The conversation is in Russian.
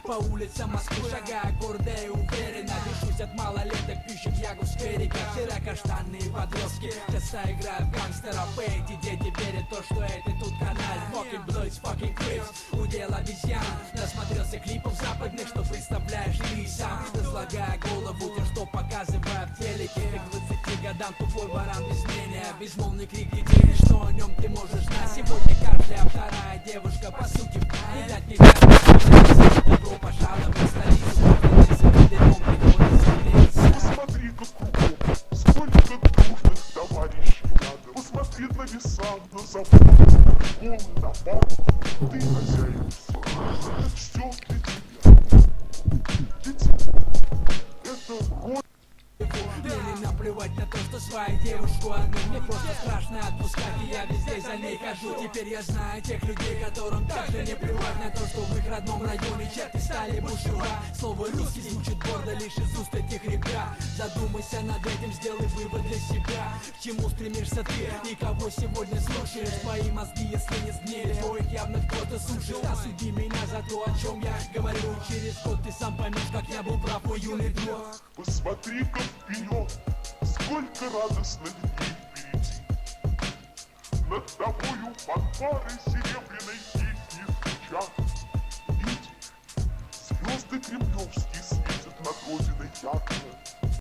По улицам Москвы шагая гордо и уверенно, бежусь от малолеток, пищут ягу в сквере. Как вчера каштанные подростки часто играют гангстеров. И эти дети верят в то, что это тут канал. Fucking Bloods, fucking Crips, удел обезьян. Насмотрелся клипов западных, что представляешь ты сам. Разлагая голову тем, что показывают в телеке. Ты к 20 годам тупой баран без мнения. Безмолвный крик детей, что о нем ты можешь знать. Сегодня каждая вторая девушка по сути видать не каждый. Добро пожаловать в столицу. Посмотри, как кругом, сколько дружных товарищей рядом. Посмотри на веса, на завод, на школы, на банк. Ты хозяин всего, все для тебя. Для тебя. Это год. Мне не наплевать на то, что свою девушку одну. Мне просто страшно отпускать, и я везде за ней хожу. Теперь я знаю тех людей, которым также не плевать на то, что в их родном районе черты стали буржуа. Слово русский звучит гордо лишь из уст этих ребят. Задумайся над этим, сделай вывод для себя. К чему стремишься ты и кого сегодня слушаешь? Твои мозги, если не сгнили, то их явно кто-то слушает. Осуди меня за то, о чем я говорю. Через год ты сам поймешь, как я был прав, мой юный друг. Посмотри-ка вперед, сколько радостных дней впереди. Над тобою фанфары серебряной песни звучат. Видишь, звезды кремлевские светят над родиной ярко.